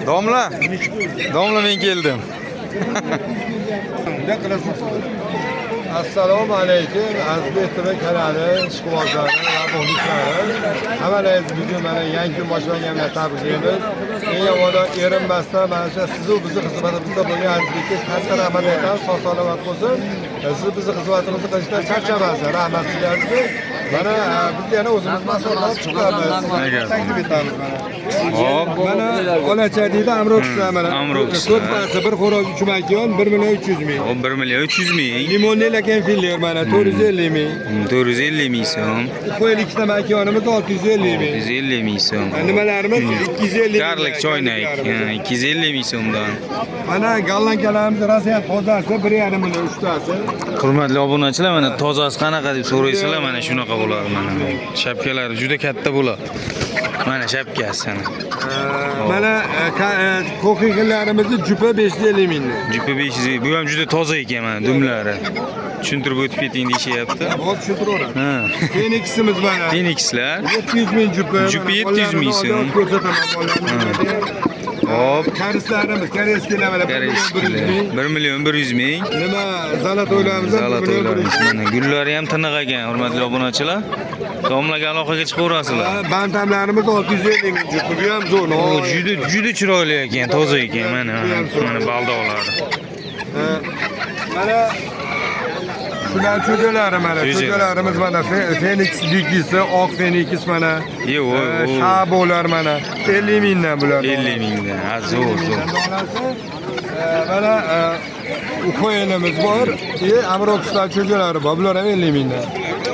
Domla. Domla men keldim. Assalomu alaykum aziz e'tibor kanali ishqibozlari va muxlislari. Hammangizni bugun mana yangi kun boshlaganlar tabriklaymiz. Eng avvalo erinmasdan mana shu sizu bizni xizmatimizda bo'lgan azizlikka katta rahmat aytamiz. Sog' salomat bo'lsin. Siz bizni xizmatimizni qilishdan charchamaysiz. Rahmat sizlarga. Mana biz yana o'zimiz mas'ullar chiqamiz. Taklif etamiz mana. Hop, Mana olacha deydi Amrokslar mana. Amrokslar. To'rt parcha bir xo'roz 3 makiyon 1 million 300 ming. o 1 million 300 ming. Limonli lakan fillar mana 450 ming. 450 ming so'm. Qo'yil ikkita makiyonimiz 650 ming. 650 ming so'm. Nimalarimiz 250 ming. Karlik choynak 250 ming so'mdan. Mana gollankalarimiz rasiyat tozasi 1,5 million 3 tasi. Hurmatli obunachilar, mana tozasi qanaqa deb so'raysizlar, mana shunaqa bo'ladi mana. Shapkalari juda katta bo'ladi. Mana shapkasi mana. Mana ko'kiklarimizni jupa 550 ming. Jupa 500. Bu ham juda toza ekan mana dumlari. Tushuntirib o'tib keting deyishyapti. Hop tushuntiraveraman. Ha. Phoeniximiz mana. Phoenixlar 700 ming jupa. Jupa 700 ming so'm. Hop. Karislarimiz, koreyskilar mana 1 million 100 ming. Nima zalatoylarimiz? Zalatoylarimiz mana gullari ham tiniq ekan, hurmatli obunachilar. Domlaga aloqaga chiqaverasizlar. Bantamlarimiz 650 ming jupa. Bu ham zo'r. O juda chiroyli ekan, toza ekan mana. Mana baldoqlari. Mana shular cho'jalari mana. Cho'jalarimiz mana Phoenix Digisi, oq Phoenix mana. Shabolar mana 50 mingdan bular. 50 mingdan. Ha, zo'r. Mana Ukoyelimiz bor. Amrokslar cho'jalari bor. Bular ham 50 mingdan.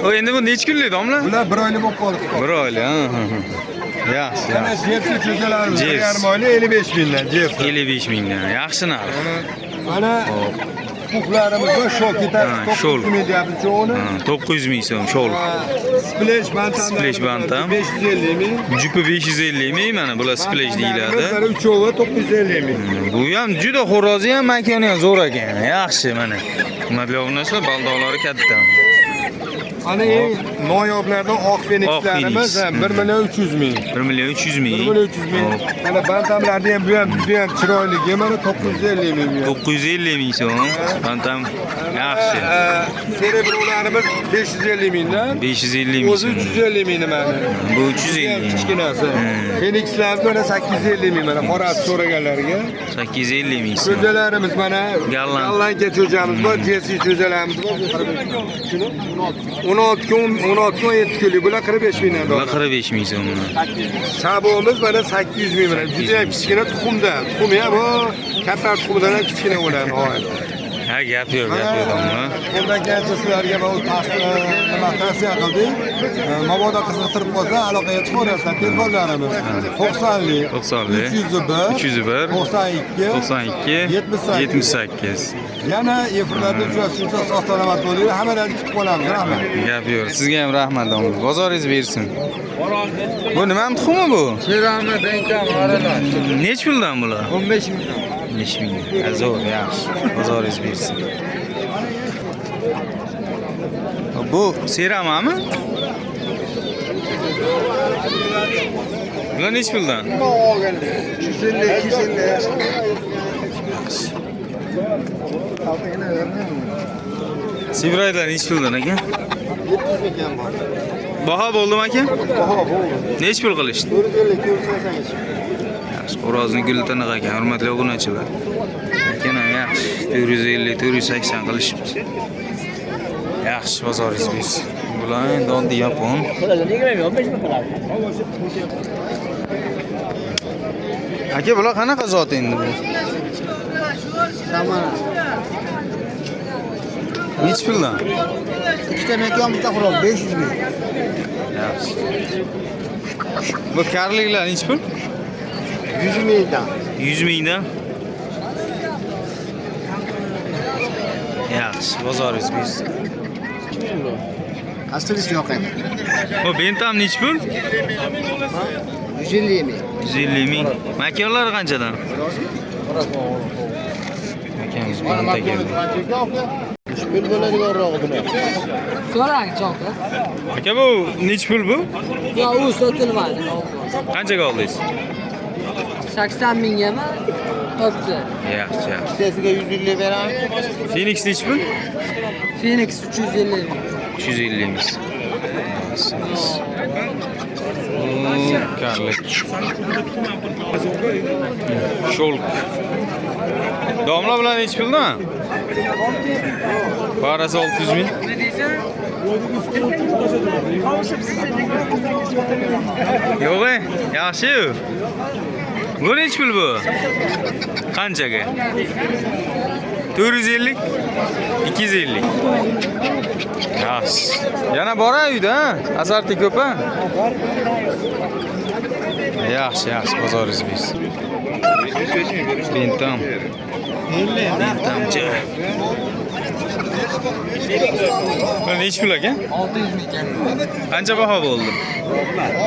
O endi bu necha kunlik domla? Bular 1 oylik bo'lib qoldi. 1 oylik, yaxshi. Mana Jepsi cho'jalarimiz 1,5 oylik 55 mingdan. Jepsi 55 mingdan. Yaxshi narx. Mana Puhlarimiz va shol ketadi. Shol. 900 ming deyapmiz cho'g'ini. 900 ming so'm shol. Splash bantam. Splash bantam. 550 ming. Jupa 550 ming mana bular splash deyiladi. Uchovi 950 ming. Bu ham juda xo'rozi ham, makoni ham zo'r ekan. Yaxshi mana. Hurmatli obunachilar, baldoqlari katta. Ana eng noyoblardan oq Phoenixlarimiz 1 million 300 ming. 1 million 300 ming. 1 million 300 ming. Mana bantamlarni ham bu ham chiroyli. Mana 950 ming. 950 ming so'm. Bantam yaxshi. Cerebrolarimiz 550 mingdan. 550 ming. O'zi 350 ming mana. Bu 350 ming. Kichkinasi. Phoenixlarimiz mana 850 ming mana qorasi so'raganlarga. 850 ming so'm. Cho'jalarimiz mana gollanka cho'jamiz bor, Jersey cho'jalarimiz bor. Shuni 16 kun 7 kunlik bular 45 mingdan. Bular 45 ming so'm. Shabomiz mana 800 ming mana. Juda ham kichkina tuxumda. Tuxum ham bu katta tuxumdan ham kichkina bo'ladi. Ha, gap yo'q domla. Bundan keyin sizlarga bu nima tavsiya qildik. Mabodo qiziqtirib qolsa aloqaga chiqaverasizlar. Telefonlarimiz 90lik 301 92 78. Yana efirlarda uchrashguncha sog' salomat bo'linglar. Hammalarni kutib qolamiz. Rahmat. Gap yo'q. Sizga ham rahmat domla. Bozoringiz bersin. Bu nima tuxumi bu? Sherami Benkam aralash. Nech puldan bular? 15 ming. 5 ming. Zo'r, yaxshi. Bozoringiz bersin. Bu seramami? Bular nech puldan? 250, 250. Sivraylar nech puldan aka? 700 ming ham bor. Baho bo'ldimi aka? Baho bo'ldi. Nech pul qilishdi? 450, 480. Yaxshi, xo'rozni guli tiniq ekan, hurmatli obunachilar. Lekin ham yaxshi, 450, 480 qilishibdi. Yaxshi, bozoringiz bersin. Bular endi yapon. Aka, bular qanaqa zot endi bu? Tamam. Nech puldan? Ikkita makon bitta xo'roz 500 ming. Yaxshi. Bu karliklar nech pul? 100 mingdan. 100 mingdan. Yaxshi, bozoringiz bersin. Aslisi yo'q endi. Bu bentam nech pul? 150 ming. 150 ming. Makonlar qanchadan? Makamiz birinta keldi. Pul bo'ladiganroq buni. So'rang cho'qqa. Aka bu nech pul bu? Yo, u sotilmaydi. Qanchaga oldingiz? 80 mingami? Bo'pti. Yaxshi. Bittasiga 150 beraman. Phoenix nechi pul? Phoenix 350 ming. 350 miz. Karlik. Şolk. Domla bilan nechi pulda? Parasi 600 ming. Yo'q, yaxshi. Bu nechi pul bu? Qanchaga? 450, 250. Yaxshi. Yana boray uyda, azarti ko'p a? Yaxshi, bozoringiz bersin. Bentam. Bentamcha. Bu nechi pul aka? 600 ming. Qancha baho bo'ldi?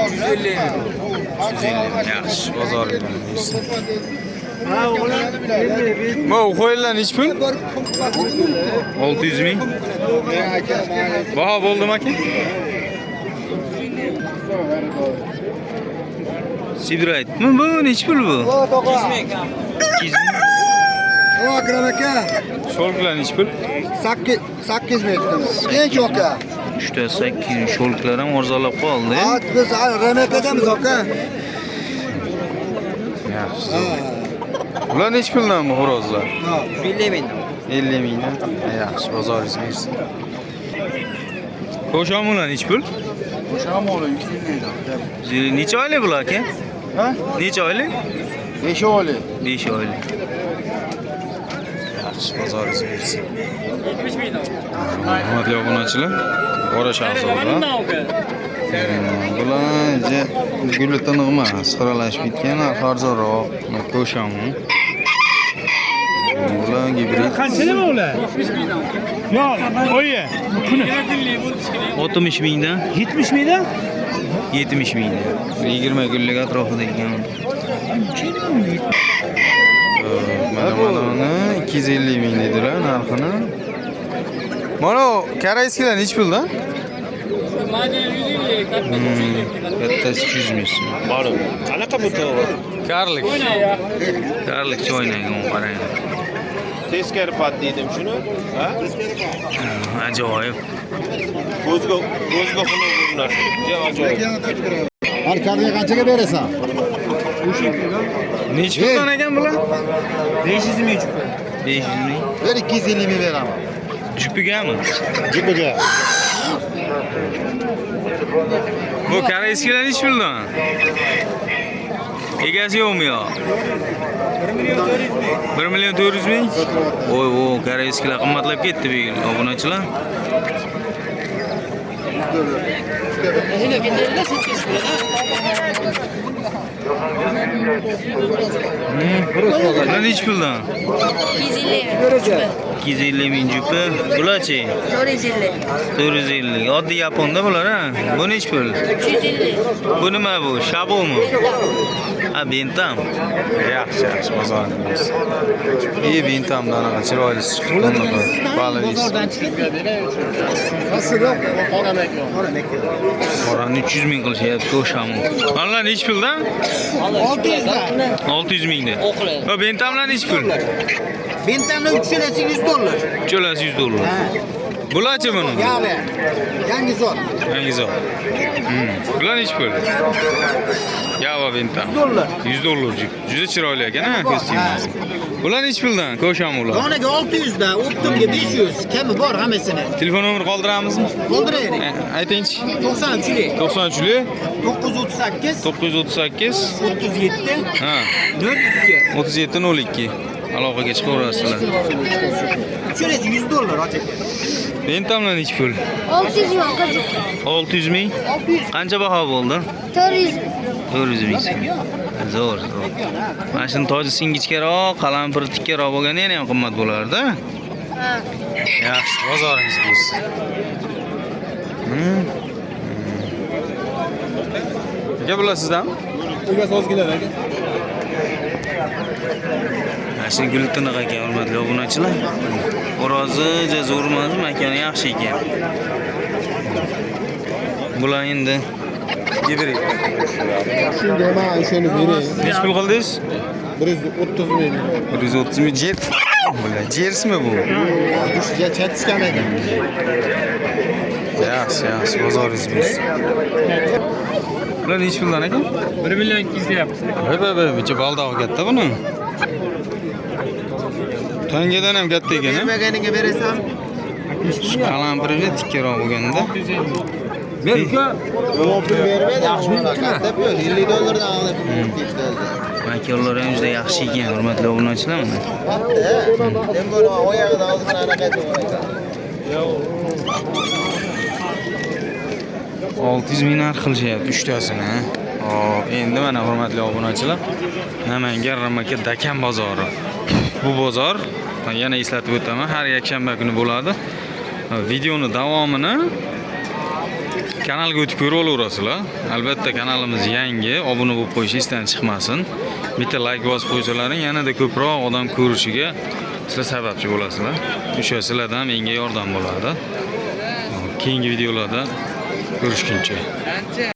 150 ming. 150. Yaxshi, bozoringiz bersin. Bu qo'yilgan nechi pul? 600 ming. Baho bo'ldimi aka? Sidraytmi bu? Nechi pul bu? 200 ming. 200 ming. Akram aka. Sho'lklar nechi pul? 8 metr. Tinch aka. 8 sho'lklar ham arzonlab qoldi. Biz RMP'damiz aka. Yaxshi. Bular nechi puldan bu xo'rozlar? 50 ming. 50 mingdan. Yaxshi, bozoringiz bersin. Ko'shamular nechi pul? Shamoli 250 Necha oylik bular aka? Ha? Necha oylik? 5 oylik. 5 oylik. Yaxshi, bozoringiz bersin. 70 ming. Hurmatli obunachilar, Qora Shahzoda. Bular guli tiniq emas, xiralashib ketgan, arzonroq, ko'shamu. Bular gibrid. Qancha nima ular? 70 mingdan. Yo'q, oyi. 60 mingdan, 70 mingdan? 70 mingdan. 20 kunlik atrofida ekan. Mana uni 250 ming dedilar narxini. Mana karayskilar nechi pulda? Mana 150, katta 150. Kattasi 100 ming. Bor. Qanaqa bu to'g'ri? Karlik. Karlik choynagan qarang. Teskari pat dedim shuni. Ha? Ajoyib. Ko'zga xunuk ko'rinar. Ajoyib. Arkarga qanchaga berasan? Nechi puldan ekan bular? 500 ming. 500 ming. Ver 250 ming beraman. Jupigami? Jipiga. Bu karayskilar nechi puldan? Egasi yo'qmi yo? 1 million 400 ming. Voy, karayskilar qimmatlab ketdi bu yil, obunachilar. Bular nechi puldan? 250 ming jupi. Bularchi? 450. Oddiy yaponda bular ha. Bu nechi pul? 250. Bu nima bu? Shabomi? Ha, bentam. Yaxshi, bozoringiz. Bentamdan anaqa chiroyli chiqdi. Balavis. Qorani 300 ming qilishyapti ko'shamu. Manlar nechi puldan? 600 mingda. Va bentamlar nechi pul? Bentamning uchalasi 100 dollar. Cho'lasi 100 dollar. Bularchi buni? Yangi zot. Yangi zot. Bular nechi pul? Yava bentam. 100 dollar. Juda chiroyli ekan-a kostyumingiz. Bular nechi puldan? Ko'shamular. Donaga 600 da, optimga 500. Kami bor hammasini. Telefon nomer qoldiramizmi? Qoldiraylik. Aytingchi. 93lik 93lik 938 938 37 ha 02. 3702 aloqaga chiqaverasizlar. Uchalasi 100 dollar aka. Bentamlar nechi pul? 600 ming akajon. 600 ming. Qancha baho bo'ldi? 400. 400 ming. Zo'r. Mana shuni toji singichkaroq, qalampiri tikkaroq bo'lganda yana ham qimmat bo'lardi. Ha. Yaxshi, bozoringiz bo'lsin. Aka bular sizdan? Egasi ozgilar aka. Mana gul tiniq ekan, hurmatli obunachilar. Xo'rozi zo'r emas, makoni yaxshi ekan. Bular endi Gidirik. Shunga men shuni berayim. Nech pul qildingiz? 130 ming. 130 ming jet. Bular jersmi bu? Sizga chatishgan ekan. Yaxshi, bozoringiz bersin. Bular nech puldan ekan? 1 million 200 deyapmiz. Bicha baldağı katta buni. Tangadan ham katta ekan. Bermaganiga berasan. Shu qalampirga tikkaroq bo'lganda. Ber uka. Pul bermaydi. Deb yo'q, 50 dollardan olib ketdi. Makorlar ham juda yaxshi ekan, hurmatli obunachilar mana. Men buni oyog'ida oldin anaqa aytib 600 ming narx qilishyapti uchtasini. Hop, endi mana hurmatli obunachilar, Namangan Ramaka Dakan bozori. Bu bozor, men yana eslatib o'taman, har yakshanba kuni bo'ladi. Videoni davomini kanalga o'tib ko'rib olaverasizlar. Albatta kanalimiz yangi, obuna bo'lib qo'yish esdan chiqmasin. Bitta like bosib qo'ysalaring, yanada ko'proq odam ko'rishiga sizlar sababchi bo'lasizlar. O'sha sizlardan menga yordam bo'ladi. Keyingi videolarda görüşünce.